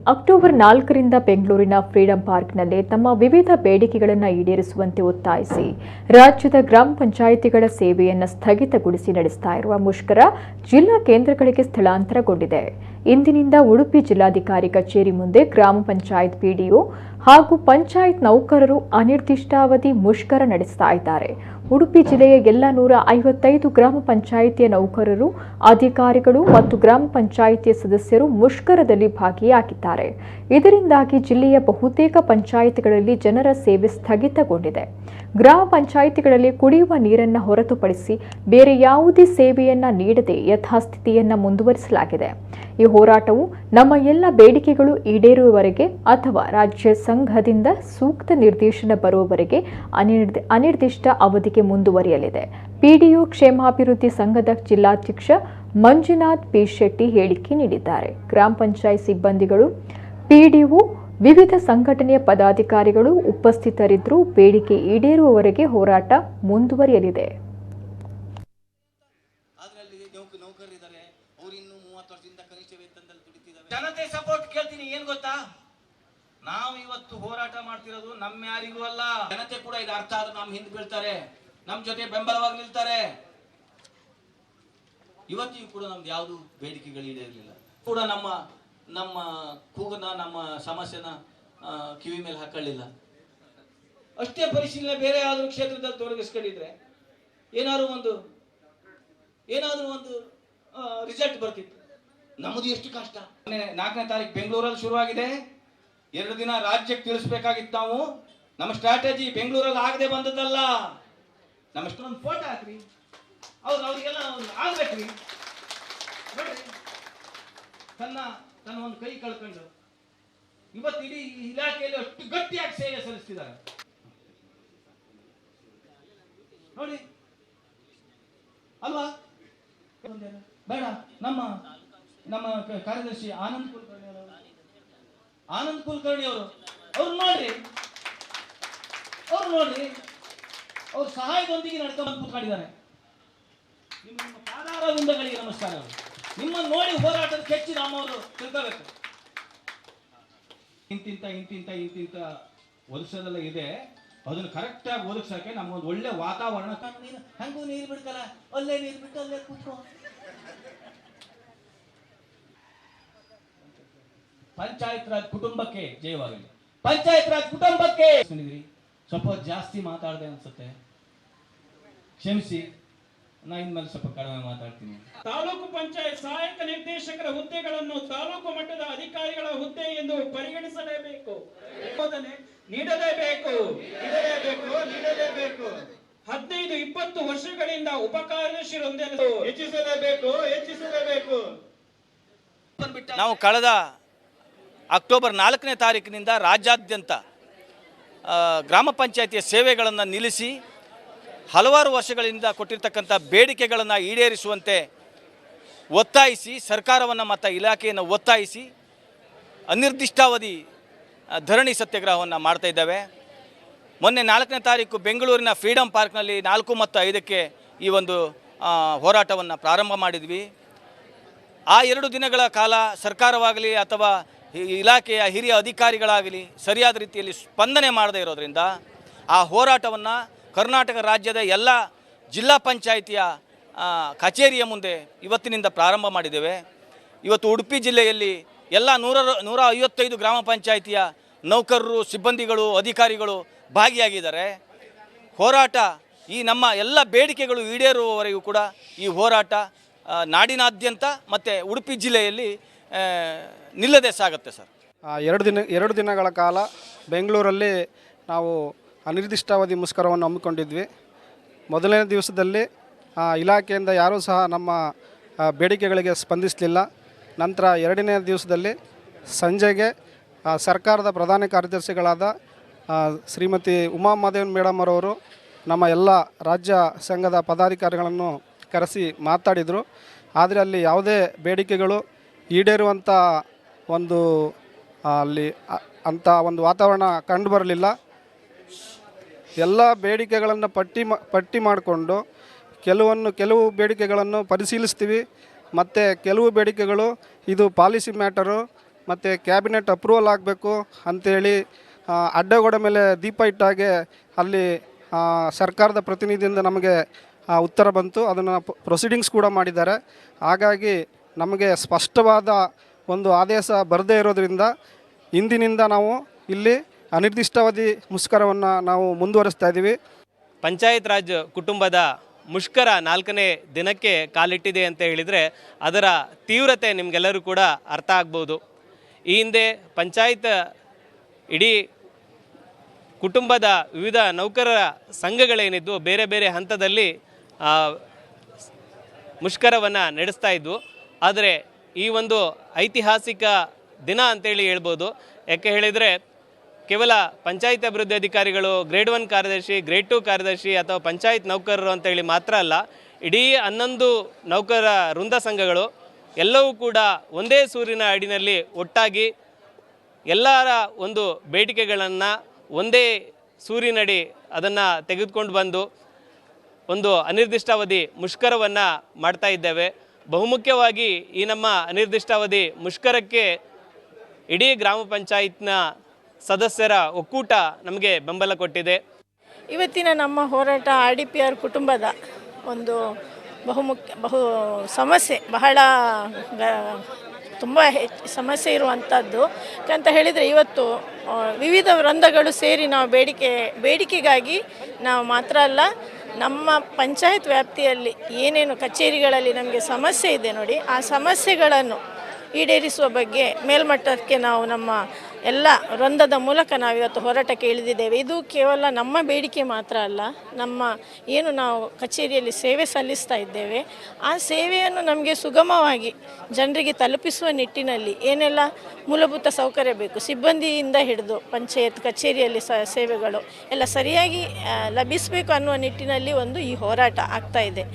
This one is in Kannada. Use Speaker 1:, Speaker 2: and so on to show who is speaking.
Speaker 1: ಅಕ್ಟೋಬರ್ 4ರಿಂದ ಬೆಂಗಳೂರಿನ ಫ್ರೀಡಂ ಪಾರ್ಕ್ನಲ್ಲಿ ತಮ್ಮ ವಿವಿಧ ಬೇಡಿಕೆಗಳನ್ನು ಈಡೇರಿಸುವಂತೆ ಒತ್ತಾಯಿಸಿ ರಾಜ್ಯದ ಗ್ರಾಮ ಪಂಚಾಯಿತಿಗಳ ಸೇವೆಯನ್ನು ಸ್ಥಗಿತಗೊಳಿಸಿ ನಡೆಸ್ತಾ ಇರುವ ಮುಷ್ಕರ ಜಿಲ್ಲಾ ಕೇಂದ್ರಗಳಿಗೆ ಸ್ಥಳಾಂತರಗೊಂಡಿದೆ. ಇಂದಿನಿಂದ ಉಡುಪಿ ಜಿಲ್ಲಾಧಿಕಾರಿ ಕಚೇರಿ ಮುಂದೆ ಗ್ರಾಮ ಪಂಚಾಯತ್ ಪಿಡಿಒ ಹಾಗೂ ಪಂಚಾಯತ್ ನೌಕರರು ಅನಿರ್ದಿಷ್ಟಾವಧಿ ಮುಷ್ಕರ ನಡೆಸ್ತಾ ಇದ್ದಾರೆ. ಉಡುಪಿ ಜಿಲ್ಲೆಯ ಎಲ್ಲ 155 ಗ್ರಾಮ ಪಂಚಾಯಿತಿಯ ನೌಕರರು, ಅಧಿಕಾರಿಗಳು ಮತ್ತು ಗ್ರಾಮ ಪಂಚಾಯಿತಿಯ ಸದಸ್ಯರು ಮುಷ್ಕರದಲ್ಲಿ ಭಾಗಿಯಾಗಿದ್ದಾರೆ. ಇದರಿಂದಾಗಿ ಜಿಲ್ಲೆಯ ಬಹುತೇಕ ಪಂಚಾಯಿತಿಗಳಲ್ಲಿ ಜನರ ಸೇವೆ ಸ್ಥಗಿತಗೊಂಡಿದೆ. ಗ್ರಾಮ ಪಂಚಾಯಿತಿಗಳಲ್ಲಿ ಕುಡಿಯುವ ನೀರನ್ನು ಹೊರತುಪಡಿಸಿ ಬೇರೆ ಯಾವುದೇ ಸೇವೆಯನ್ನ ನೀಡದೆ ಯಥಾಸ್ಥಿತಿಯನ್ನ ಮುಂದುವರಿಸಲಾಗಿದೆ. ಈ ಹೋರಾಟವು ನಮ್ಮ ಎಲ್ಲ ಬೇಡಿಕೆಗಳು ಈಡೇರುವವರೆಗೆ ಅಥವಾ ರಾಜ್ಯ ಸಂಘದಿಂದ ಸೂಕ್ತ ನಿರ್ದೇಶನ ಬರುವವರೆಗೆ ಅನಿರ್ದಿಷ್ಟ ಅವಧಿಗೆ ಮುಂದುವರಿಯಲಿದೆ. ಪಿಡಿಒ ಕ್ಷೇಮಾಭಿವೃದ್ಧಿ ಸಂಘದ ಜಿಲ್ಲಾಧ್ಯಕ್ಷ ಮಂಜುನಾಥ್ ಪಿ ಶೆಟ್ಟಿ ಹೇಳಿಕೆ ನೀಡಿದ್ದಾರೆ. ಗ್ರಾಮ ಪಂಚಾಯತ್ ಸಿಬ್ಬಂದಿಗಳು, ಪಿಡಿಒ, ವಿವಿಧ ಸಂಘಟನೆಯ ಪದಾಧಿಕಾರಿಗಳು ಉಪಸ್ಥಿತರಿದ್ದರೂ ಬೇಡಿಕೆ ಈಡೇರುವವರೆಗೆ ಹೋರಾಟ ಮುಂದುವರಿಯಲಿದೆ.
Speaker 2: ಜನತೆ ಸಪೋರ್ಟ್ ಕೇಳ್ತೀನಿ. ಏನ್ ಗೊತ್ತಾ, ನಾವು ಇವತ್ತು ಹೋರಾಟ ಮಾಡ್ತಿರೋದು ನಮ್ಮ ಯಾರಿಗೂ ಅಲ್ಲ. ಜನತೆ ಕೂಡ ಇದು ಅರ್ಥ ಆದ್ರೆ ನಮ್ಮ ಹಿಂದೆ ಬೀಳ್ತಾರೆ, ನಮ್ಮ ಜೊತೆ ಬೆಂಬಲವಾಗಿ ನಿಲ್ತಾರೆ. ಇವತ್ತಿಗೂ ಕೂಡ ನಮ್ದು ಯಾವುದು ಬೇಡಿಕೆಗಳು ಈಡೇರಲಿಲ್ಲ. ಕೂಡ ನಮ್ಮ ಕೂಗನ, ನಮ್ಮ ಸಮಸ್ಯೆನ ಕಿವಿ ಮೇಲೆ ಹಾಕೊಳ್ಳಿಲ್ಲ. ಅಷ್ಟೇ ಪರಿಶೀಲನೆ ಬೇರೆ ಯಾವ್ದಾದ್ರು ಕ್ಷೇತ್ರದಲ್ಲಿ ತೊಡಗಿಸ್ಕೊಂಡಿದ್ರೆ ಏನಾದ್ರು ಒಂದು ರಿಸಲ್ಟ್ ಬರ್ತಿತ್ತು. ನಮ್ಮದು ಎಷ್ಟು ಕಷ್ಟ. 4ನೇ ತಾರೀಕು ಬೆಂಗಳೂರಲ್ಲಿ ಶುರುವಾಗಿದೆ. 2 ದಿನ ರಾಜ್ಯಕ್ಕೆ ತಿಳಿಸ್ಬೇಕಾಗಿತ್ತು. ನಾವು ನಮ್ಮ ಸ್ಟ್ರಾಟಜಿ ಬೆಂಗಳೂರಲ್ಲಿ ಆಗದೆ ಬಂದದಲ್ಲ. ನಮ್ಮಷ್ಟೊಂದು ಫೋಟೋ ಹಾಕ್ರಿ, ಅವ್ರಿಗೆಲ್ಲ ಆಗ್ಬೇಕ್ರಿ. ನೋಡ್ರಿ, ತನ್ನ ಒಂದು ಕೈ ಕಳ್ಕೊಂಡು ಇವತ್ತು ಇಡೀ ಇಲಾಖೆಯಲ್ಲಿ ಅಷ್ಟು ಗಟ್ಟಿಯಾಗಿ ಸೇವೆ ಸಲ್ಲಿಸ್ತಿದ್ದಾರೆ. ನೋಡಿ ಅಲ್ವಾ? ಬೇಡ, ನಮ್ಮ ಕಾರ್ಯದರ್ಶಿ ಆನಂದ್ ಕುಲಕರ್ಣಿ ಅವರು ನೋಡ್ರಿ, ಅವ್ರ ಸಹಾಯದೊಂದಿಗೆ ನಡ್ಕೊಂಡು ಕೂತ್ಕೊಂಡಿದ್ದಾರೆ. ನಿಮ್ಮ ಪಾದಾರವಿಂದಗಳಿಗೆ ನಮಸ್ಕಾರ. ನಿಮ್ಮನ್ನು ನೋಡಿ ಹೋರಾಟದ ಕೆಚ್ಚಿ ನಮ್ಮವರು ತಿಳ್ಕೋಬೇಕು. ಇಂತಿಂತ ಒದಗಿಸೋದೆಲ್ಲ ಇದೆ. ಅದನ್ನ ಕರೆಕ್ಟ್ ಆಗಿ ಒದಗಿಸಕ್ಕೆ ನಮ್ಗೊಂದು ಒಳ್ಳೆ ವಾತಾವರಣ. ಹಂಗೂ ನೀರು ಬಿಡ್ತಲ್ಲ, ಅಲ್ಲೇ ನೀರು ಬಿಟ್ಟು ಅಲ್ಲೇ ಕೂತ್ಕೋ. ಪಂಚಾಯತ್ ರಾಜ್ ಕುಟುಂಬಕ್ಕೆ ಜಯವಾಗಲಿ. ಪಂಚಾಯತ್ ರಾಜ್ ಕುಟುಂಬಕ್ಕೆ ಸ್ವಲ್ಪ ಜಾಸ್ತಿ ಮಾತಾಡದೆ ಅನ್ಸುತ್ತೆ, ಕ್ಷಮಿಸಿ. ನಾ ಇನ್ಮೇಲೆ ಸ್ವಲ್ಪ ಕಡಿಮೆ ಮಾತಾಡ್ತೀನಿ.
Speaker 3: ತಾಲೂಕು ಪಂಚಾಯತ್ ಸಹಾಯಕ ನಿರ್ದೇಶಕರ ಹುದ್ದೆಗಳನ್ನು ತಾಲೂಕು ಮಟ್ಟದ ಅಧಿಕಾರಿಗಳ ಹುದ್ದೆ ಎಂದು ಪರಿಗಣಿಸಲೇಬೇಕು. ನೀಡಲೇಬೇಕು. 15-20 ವರ್ಷಗಳಿಂದ ಉಪಕಾರ್ಯದರ್ಶಿ ಹುದ್ದೆಯನ್ನು ಹೆಚ್ಚಿಸಲೇಬೇಕು.
Speaker 2: ನಾವು ಕಳೆದ ಅಕ್ಟೋಬರ್ 4ನೇ ತಾರೀಕಿನಿಂದ ರಾಜ್ಯಾದ್ಯಂತ ಗ್ರಾಮ ಪಂಚಾಯಿತಿಯ ಸೇವೆಗಳನ್ನು ನಿಲ್ಲಿಸಿ ಹಲವಾರು ವರ್ಷಗಳಿಂದ ಕೊಟ್ಟಿರ್ತಕ್ಕಂಥ ಬೇಡಿಕೆಗಳನ್ನು ಈಡೇರಿಸುವಂತೆ ಒತ್ತಾಯಿಸಿ ಸರ್ಕಾರವನ್ನು ಮತ್ತು ಇಲಾಖೆಯನ್ನು ಒತ್ತಾಯಿಸಿ ಅನಿರ್ದಿಷ್ಟಾವಧಿ ಧರಣಿ ಸತ್ಯಾಗ್ರಹವನ್ನು ಮಾಡ್ತಾ ಇದ್ದೇವೆ. ಮೊನ್ನೆ 4ನೇ ತಾರೀಕು ಬೆಂಗಳೂರಿನ ಫ್ರೀಡಂ ಪಾರ್ಕ್ನಲ್ಲಿ 4 ಮತ್ತು 5ಕ್ಕೆ ಈ ಒಂದು ಹೋರಾಟವನ್ನು ಪ್ರಾರಂಭ ಮಾಡಿದ್ವಿ. ಆ 2 ದಿನಗಳ ಕಾಲ ಸರ್ಕಾರವಾಗಲಿ ಅಥವಾ ಇಲಾಖೆಯ ಹಿರಿಯ ಅಧಿಕಾರಿಗಳಾಗಲಿ ಸರಿಯಾದ ರೀತಿಯಲ್ಲಿ ಸ್ಪಂದನೆ ಮಾಡದೇ ಇರೋದರಿಂದ ಆ ಹೋರಾಟವನ್ನು ಕರ್ನಾಟಕ ರಾಜ್ಯದ ಎಲ್ಲ ಜಿಲ್ಲಾ ಪಂಚಾಯಿತಿಯ ಕಚೇರಿಯ ಮುಂದೆ ಇವತ್ತಿನಿಂದ ಪ್ರಾರಂಭ ಮಾಡಿದ್ದೇವೆ. ಇವತ್ತು ಉಡುಪಿ ಜಿಲ್ಲೆಯಲ್ಲಿ ಎಲ್ಲ 155 ಗ್ರಾಮ ಪಂಚಾಯಿತಿಯ ನೌಕರರು, ಸಿಬ್ಬಂದಿಗಳು, ಅಧಿಕಾರಿಗಳು ಭಾಗಿಯಾಗಿದ್ದಾರೆ. ಹೋರಾಟ ಈ ನಮ್ಮ ಎಲ್ಲ ಬೇಡಿಕೆಗಳು ಈಡೇರುವವರೆಗೂ ಕೂಡ ಈ ಹೋರಾಟ ನಾಡಿನಾದ್ಯಂತ ಮತ್ತು ಉಡುಪಿ ಜಿಲ್ಲೆಯಲ್ಲಿ ನಿಲ್ಲದೆ ಸಾಗುತ್ತೆ ಸರ್.
Speaker 4: 2 ದಿನಗಳ ಕಾಲ ಬೆಂಗಳೂರಲ್ಲಿ ನಾವು ಅನಿರ್ದಿಷ್ಟಾವಧಿ ಮುಷ್ಕರವನ್ನು ಹಮ್ಮಿಕೊಂಡಿದ್ವಿ. ಮೊದಲನೇ ದಿವಸದಲ್ಲಿ ಇಲಾಖೆಯಿಂದ ಯಾರೂ ಸಹ ನಮ್ಮ ಬೇಡಿಕೆಗಳಿಗೆ ಸ್ಪಂದಿಸಲಿಲ್ಲ. ನಂತರ 2ನೇ ದಿವಸದಲ್ಲಿ ಸಂಜೆಗೆ ಸರ್ಕಾರದ ಪ್ರಧಾನ ಕಾರ್ಯದರ್ಶಿಗಳಾದ ಶ್ರೀಮತಿ ಉಮಾ ಮಹದೇವನ್ ಮೇಡಮ್ ಅವರವರು ನಮ್ಮ ಎಲ್ಲ ರಾಜ್ಯ ಸಂಘದ ಪದಾಧಿಕಾರಿಗಳನ್ನು ಕರೆಸಿ ಮಾತಾಡಿದರು. ಆದರೆ ಅಲ್ಲಿ ಯಾವುದೇ ಬೇಡಿಕೆಗಳು ಈಡೇರುವಂಥ ಅಲ್ಲಿ ಒಂದು ವಾತಾವರಣ ಕಂಡುಬರಲಿಲ್ಲ. ಎಲ್ಲ ಬೇಡಿಕೆಗಳನ್ನು ಪಟ್ಟಿ ಮಾಡಿಕೊಂಡು ಕೆಲವು ಬೇಡಿಕೆಗಳನ್ನು ಪರಿಶೀಲಿಸ್ತೀವಿ ಮತ್ತು ಕೆಲವು ಬೇಡಿಕೆಗಳು ಇದು ಪಾಲಿಸಿ ಮ್ಯಾಟರು, ಮತ್ತು ಕ್ಯಾಬಿನೆಟ್ ಅಪ್ರೂವಲ್ ಆಗಬೇಕು ಅಂಥೇಳಿ ಅಡ್ಡಗೋಡೆ ಮೇಲೆ ದೀಪ ಇಟ್ಟಾಗೆ ಅಲ್ಲಿ ಸರ್ಕಾರದ ಪ್ರತಿನಿಧಿಯಿಂದ ನಮಗೆ ಉತ್ತರ ಬಂತು. ಅದನ್ನು ಪ್ರೊಸೀಡಿಂಗ್ಸ್ ಕೂಡ ಮಾಡಿದ್ದಾರೆ. ಹಾಗಾಗಿ ನಮಗೆ ಸ್ಪಷ್ಟವಾದ ಒಂದು ಆದೇಶ ಬರದೇ ಇರೋದರಿಂದ ಇಂದಿನಿಂದ ನಾವು ಇಲ್ಲಿ ಅನಿರ್ದಿಷ್ಟಾವಧಿ ಮುಷ್ಕರವನ್ನು ನಾವು ಮುಂದುವರಿಸ್ತಾ ಇದ್ದೀವಿ.
Speaker 5: ಪಂಚಾಯತ್ ರಾಜ್ ಕುಟುಂಬದ ಮುಷ್ಕರ 4ನೇ ದಿನಕ್ಕೆ ಕಾಲಿಟ್ಟಿದೆ ಅಂತ ಹೇಳಿದರೆ ಅದರ ತೀವ್ರತೆ ನಿಮಗೆಲ್ಲರೂ ಕೂಡ ಅರ್ಥ ಆಗ್ಬೋದು. ಈ ಹಿಂದೆ ಪಂಚಾಯತ್ ಇಡೀ ಕುಟುಂಬದ ವಿವಿಧ ನೌಕರರ ಸಂಘಗಳೇನಿದ್ದು ಬೇರೆ ಬೇರೆ ಹಂತದಲ್ಲಿ ಮುಷ್ಕರವನ್ನು ನಡೆಸ್ತಾ ಇದ್ವು. ಆದರೆ ಈ ಒಂದು ಐತಿಹಾಸಿಕ ದಿನ ಅಂತೇಳಿ ಹೇಳ್ಬೋದು. ಯಾಕೆ ಹೇಳಿದರೆ ಕೇವಲ ಪಂಚಾಯತ್ ಅಭಿವೃದ್ಧಿ ಅಧಿಕಾರಿಗಳು ಗ್ರೇಡ್ 1 ಕಾರ್ಯದರ್ಶಿ, ಗ್ರೇಡ್ 2 ಕಾರ್ಯದರ್ಶಿ ಅಥವಾ ಪಂಚಾಯತ್ ನೌಕರರು ಅಂತೇಳಿ ಮಾತ್ರ ಅಲ್ಲ, ಇಡೀ 11 ನೌಕರರ ವೃಂದ ಸಂಘಗಳು ಎಲ್ಲವೂ ಕೂಡ ಒಂದೇ ಸೂರಿನ ಅಡಿನಲ್ಲಿ ಒಟ್ಟಾಗಿ ಎಲ್ಲರ ಒಂದು ಬೇಡಿಕೆಗಳನ್ನು ಒಂದೇ ಸೂರಿನಡಿ ಅದನ್ನು ತೆಗೆದುಕೊಂಡು ಬಂದು ಒಂದು ಅನಿರ್ದಿಷ್ಟಾವಧಿ ಮುಷ್ಕರವನ್ನು ಮಾಡ್ತಾ ಇದ್ದೇವೆ. ಬಹುಮುಖ್ಯವಾಗಿ ಈ ನಮ್ಮ ಅನಿರ್ದಿಷ್ಟಾವಧಿ ಮುಷ್ಕರಕ್ಕೆ ಇಡೀ ಗ್ರಾಮ ಪಂಚಾಯತ್ನ ಸದಸ್ಯರ ಒಕ್ಕೂಟ ನಮಗೆ ಬೆಂಬಲ ಕೊಟ್ಟಿದೆ.
Speaker 6: ಇವತ್ತಿನ ನಮ್ಮ ಹೋರಾಟ RDPR ಕುಟುಂಬದ ಒಂದು ಬಹು ಸಮಸ್ಯೆ, ಬಹಳ ತುಂಬ ಸಮಸ್ಯೆ ಇರುವಂಥದ್ದು ಅಂತ ಹೇಳಿದರೆ, ಇವತ್ತು ವಿವಿಧ ವೃಂದಗಳು ಸೇರಿ ನಾವು ಬೇಡಿಕೆಗಾಗಿ ನಾವು ಮಾತ್ರ ಅಲ್ಲ, ನಮ್ಮ ಪಂಚಾಯತ್ ವ್ಯಾಪ್ತಿಯಲ್ಲಿ ಏನೇನು ಕಚೇರಿಗಳಲ್ಲಿ ನಮಗೆ ಸಮಸ್ಯೆ ಇದೆ ನೋಡಿ, ಆ ಸಮಸ್ಯೆಗಳನ್ನು ಈಡೇರಿಸುವ ಬಗ್ಗೆ ಮೇಲ್ಮಟ್ಟಕ್ಕೆ ನಾವು ನಮ್ಮ ಎಲ್ಲ ವೃಂದದ ಮೂಲಕ ನಾವಿವತ್ತು ಹೋರಾಟಕ್ಕೆ ಇಳಿದಿದ್ದೇವೆ. ಇದು ಕೇವಲ ನಮ್ಮ ಬೇಡಿಕೆ ಮಾತ್ರ ಅಲ್ಲ, ನಮ್ಮ ಏನು ನಾವು ಕಚೇರಿಯಲ್ಲಿ ಸೇವೆ ಸಲ್ಲಿಸ್ತಾ ಇದ್ದೇವೆ ಆ ಸೇವೆಯನ್ನು ನಮಗೆ ಸುಗಮವಾಗಿ ಜನರಿಗೆ ತಲುಪಿಸುವ ನಿಟ್ಟಿನಲ್ಲಿ ಏನೆಲ್ಲ ಮೂಲಭೂತ ಸೌಕರ್ಯ ಬೇಕು, ಸಿಬ್ಬಂದಿಯಿಂದ ಹಿಡಿದು ಪಂಚಾಯತ್ ಕಚೇರಿಯಲ್ಲಿ ಸೇವೆಗಳು ಎಲ್ಲ ಸರಿಯಾಗಿ ಲಭಿಸಬೇಕು ಅನ್ನುವ ನಿಟ್ಟಿನಲ್ಲಿ ಈ ಹೋರಾಟ ಆಗ್ತಾ ಇದೆ.